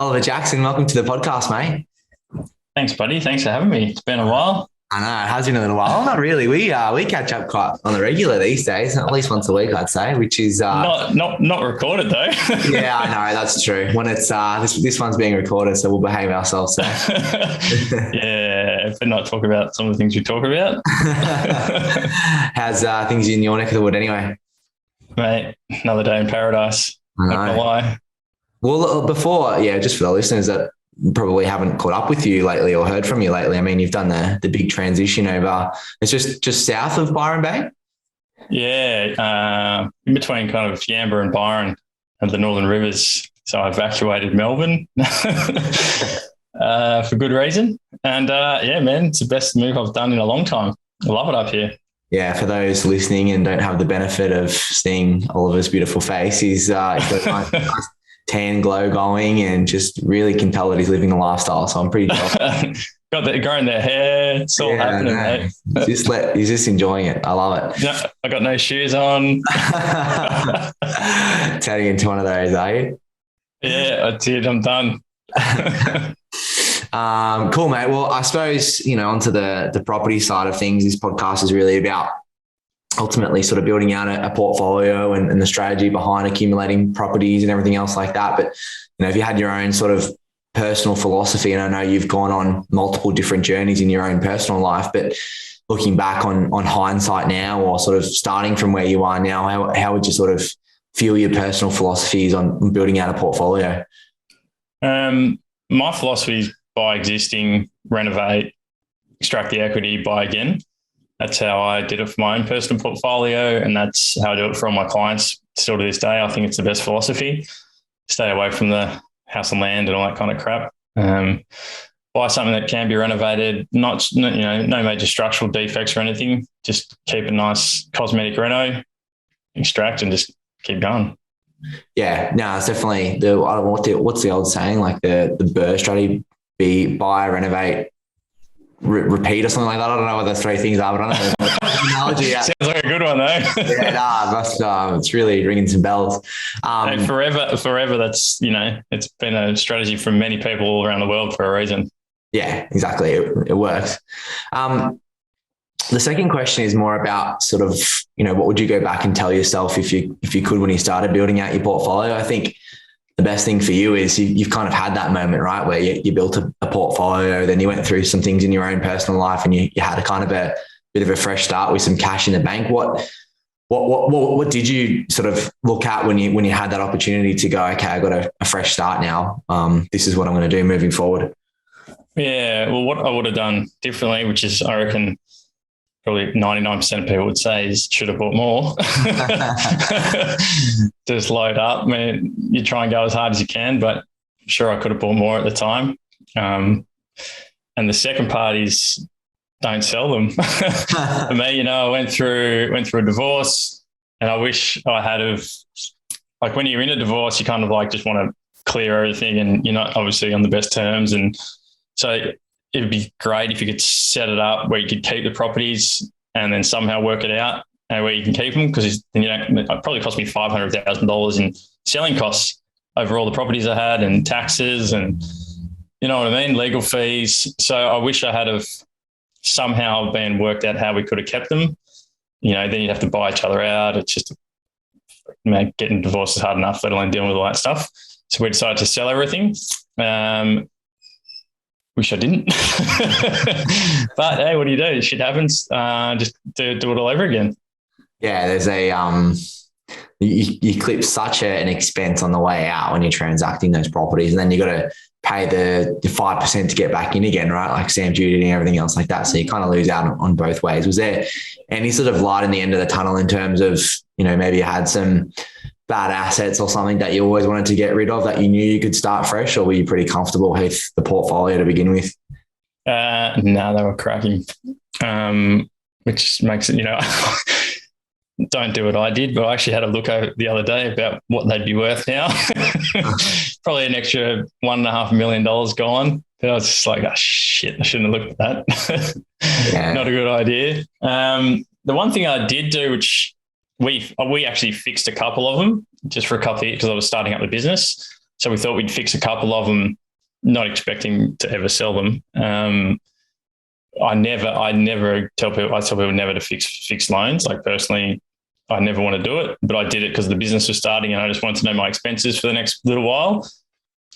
Oliver Jackson, welcome to the podcast, mate. Thanks, buddy. Thanks for having me. It's been a while. I know, it has been a little while. Not really. We catch up quite on the regular these days, at least once a week, I'd say, which is not recorded though. Yeah, I know, that's true. When it's this one's being recorded, so we'll behave ourselves. Yeah, but not talk about some of the things we talk about. How's things in your neck of the wood anyway? Mate, another day in paradise. I know. Not gonna lie. Well, before, just for the listeners that probably haven't caught up with you lately or heard from you lately, I mean, you've done the big transition over, it's just south of Byron Bay? Yeah, in between kind of Yamba and Byron and the Northern Rivers. So I evacuated Melbourne for good reason. And man, it's the best move I've done in a long time. I love it up here. Yeah, for those listening and don't have the benefit of seeing Oliver's beautiful face, he's got a nice tan glow going and just really can tell that he's living the lifestyle. So I'm pretty jealous. Got that growing their hair. It's all happening, mate. He's just enjoying it. I love it. No, I got no shoes on. Turning into one of those, are you? Yeah, I did. I'm done. Cool, mate. Well, I suppose, onto the property side of things, this podcast is really about ultimately sort of building out a portfolio and the strategy behind accumulating properties and everything else like that. But, if you had your own sort of personal philosophy, and I know you've gone on multiple different journeys in your own personal life, but looking back on hindsight now, or sort of starting from where you are now, how would you sort of feel your personal philosophies on building out a portfolio? My philosophy is buy existing, renovate, extract the equity, buy again. That's how I did it for my own personal portfolio, and that's how I do it for all my clients still to this day. I think it's the best philosophy. Stay away from the house and land and all that kind of crap. Buy something that can be renovated, no major structural defects or anything. Just keep a nice cosmetic reno, extract, and just keep going. Yeah, no, it's definitely what's the old saying, like the Burr strategy: buy, renovate, repeat, or something like that. I don't know what those three things are, but I don't know the analogy. Sounds like a good one, though. It's really ringing some bells. Forever. That's it's been a strategy for many people all around the world for a reason. Yeah, exactly. It works. The second question is more about sort of, what would you go back and tell yourself if you could when you started building out your portfolio? I think the best thing for you is you've kind of had that moment, right, where you built a portfolio, then you went through some things in your own personal life, and you had a kind of a bit of a fresh start with some cash in the bank. What did you sort of look at when you had that opportunity to go, okay, I got a fresh start now. This is what I'm going to do moving forward. Yeah, well, what I would have done differently, which is, I reckon, probably 99% of people would say is should have bought more. Just load up. I mean, you try and go as hard as you can, but I'm sure I could have bought more at the time. And the second part is don't sell them. For me, I went through a divorce, and I wish I had like when you're in a divorce, you kind of like just want to clear everything, and you're not obviously on the best terms. And so it'd be great if you could set it up where you could keep the properties and then somehow work it out and where you can keep them, because it probably cost me $500,000 in selling costs over all the properties I had, and taxes, and you know what I mean, legal fees. So I wish I had have somehow been worked out how we could have kept them. Then you'd have to buy each other out. It's just getting divorced is hard enough, let alone dealing with all that stuff. So we decided to sell everything. Wish I didn't. But hey, what do you do? Shit happens. Just do it all over again. Yeah, there's you clip such an expense on the way out when you're transacting those properties, and then you got to pay the 5% to get back in again, right? Like stamp duty and everything else like that. So you kind of lose out on both ways. Was there any sort of light in the end of the tunnel in terms of, maybe you had some bad assets or something that you always wanted to get rid of that you knew you could start fresh, or were you pretty comfortable with the portfolio to begin with? No, they were cracking, which makes it, don't do what I did, but I actually had a look over the other day about what they'd be worth now. Probably an extra $1.5 million gone. But I was just like, oh, shit, I shouldn't have looked at that. Yeah. Not a good idea. The one thing I did do, which we actually fixed a couple of them just for a couple of years because I was starting up the business. So we thought we'd fix a couple of them, not expecting to ever sell them. I never tell people, I tell people never to fix loans. Like personally, I never want to do it, but I did it because the business was starting and I just wanted to know my expenses for the next little while.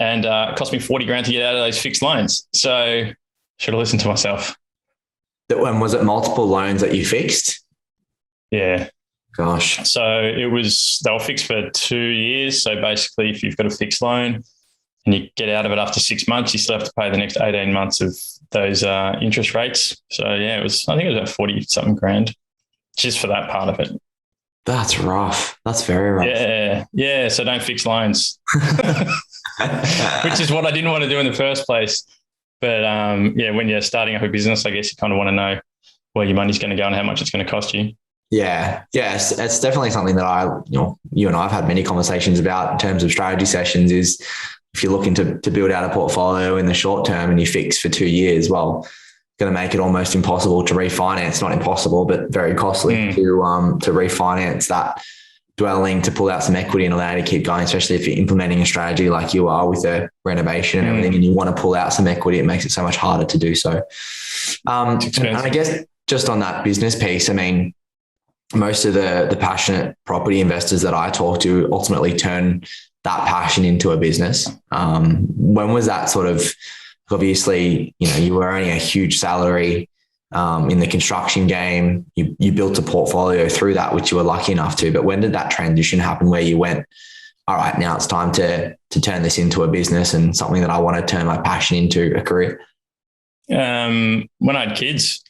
And it cost me 40 grand to get out of those fixed loans. So should have listened to myself. And was it multiple loans that you fixed? Yeah. Gosh. So they were fixed for 2 years. So basically if you've got a fixed loan and you get out of it after 6 months, you still have to pay the next 18 months of those interest rates. So yeah, I think it was about 40 something grand just for that part of it. That's rough. That's very rough. Yeah. Yeah. So don't fix loans, which is what I didn't want to do in the first place. But yeah, when you're starting up a business, I guess you kind of want to know where your money's going to go and how much it's going to cost you. Yeah. Yes. It's definitely something that you and I have had many conversations about in terms of strategy sessions is if you're looking to build out a portfolio in the short term and you fix for 2 years, well, going to make it almost impossible to refinance, not impossible, but very costly to refinance that dwelling, to pull out some equity and allow you to keep going, especially if you're implementing a strategy like you are with a renovation and everything, and you want to pull out some equity, it makes it so much harder to do so. And I guess just on that business piece, I mean, most of the passionate property investors that I talk to ultimately turn that passion into a business. When was that sort of, obviously, you were earning a huge salary in the construction game. You built a portfolio through that, which you were lucky enough to. But when did that transition happen where you went, all right, now it's time to turn this into a business and something that I want to turn my passion into a career? When I had kids,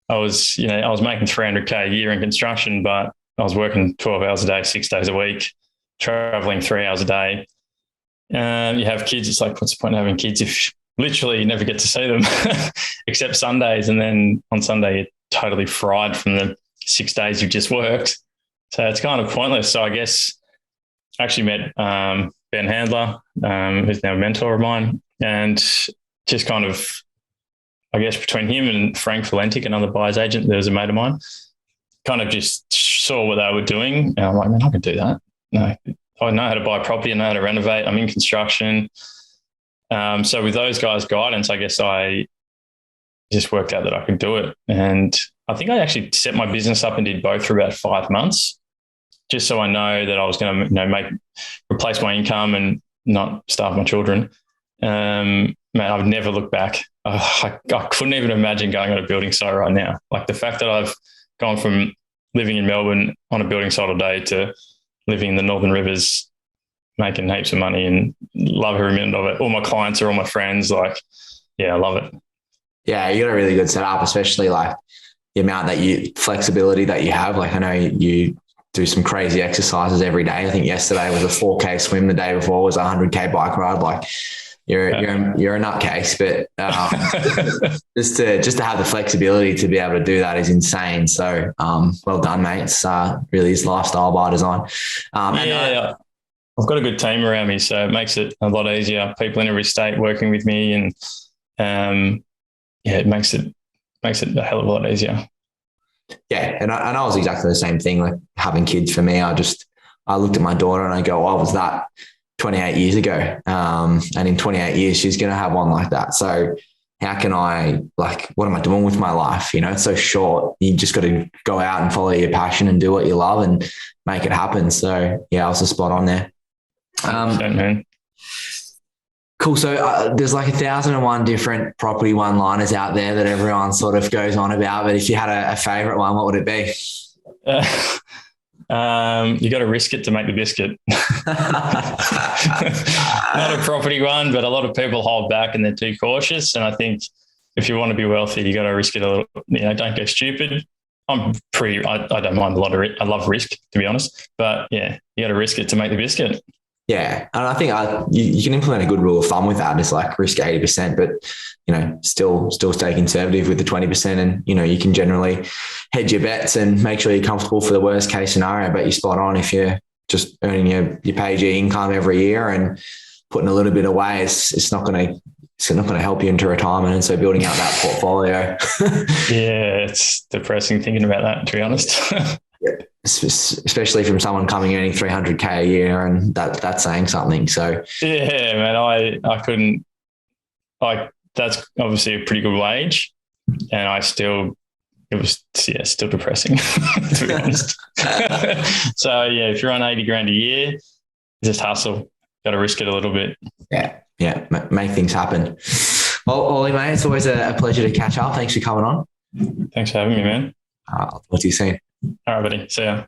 I was making 300K a year in construction, but I was working 12 hours a day, 6 days a week, traveling 3 hours a day. You have kids. It's like, what's the point of having kids if literally you never get to see them except Sundays. And then on Sunday, you're totally fried from the 6 days you've just worked. So it's kind of pointless. So I guess I actually met Ben Handler, who's now a mentor of mine. And just kind of, I guess between him and Frank Valentic, another buyer's agent, there was a mate of mine, kind of just saw what they were doing. And I'm like, man, I can do that. No, I know how to buy property. I know how to renovate. I'm in construction. So with those guys' guidance, I guess I just worked out that I could do it. And I think I actually set my business up and did both for about 5 months, just so I know that I was going to replace my income and not starve my children. Man, I've never looked back. I couldn't even imagine going on a building site right now. Like the fact that I've gone from living in Melbourne on a building site all day to living in the Northern Rivers, making heaps of money and love every minute of it. All my clients are all my friends. Like, yeah, I love it. Yeah, you got a really good setup, especially like the amount flexibility that you have. Like I know you do some crazy exercises every day. I think yesterday was a 4K swim. The day before was a 100K bike ride. Like you're a nutcase, but just to have the flexibility to be able to do that is insane. So well done, mate. It's really is lifestyle by design. I've got a good team around me, so it makes it a lot easier. People in every state working with me, and it makes it a hell of a lot easier. Yeah, and I was exactly the same thing. Like having kids for me, I looked at my daughter and I go, "Oh, was that 28 years ago?" And in 28 years, she's going to have one like that. So how can I, what am I doing with my life? It's so short. You just got to go out and follow your passion and do what you love and make it happen. So yeah, I was spot on there. Cool. So there's like 1,001 different property one-liners out there that everyone sort of goes on about. But if you had a favorite one, what would it be? You got to risk it to make the biscuit. Not a property one, but a lot of people hold back and they're too cautious. And I think if you want to be wealthy, you got to risk it a little. Don't go stupid. I don't mind a lot of it. I love risk, to be honest. But yeah, you got to risk it to make the biscuit. Yeah. And I think you can implement a good rule of thumb with that. It's like risk 80%, but, still stay conservative with the 20%. And, you can generally hedge your bets and make sure you're comfortable for the worst case scenario, but you're spot on. If you're just earning your payee income every year and putting a little bit away, it's not going to help you into retirement. And so building out that portfolio. Yeah. It's depressing thinking about that, to be honest. especially from someone coming earning 300K a year, and that's saying something. So yeah, man, I couldn't, like, that's obviously a pretty good wage, and it was still depressing to be honest. So yeah, if you're on 80 grand a year, just hustle. Got to risk it a little bit. Yeah, make things happen. Well, Ollie, mate, it's always a pleasure to catch up. Thanks for coming on. Thanks for having me, man. I'll talk to you soon. All right, buddy. See ya.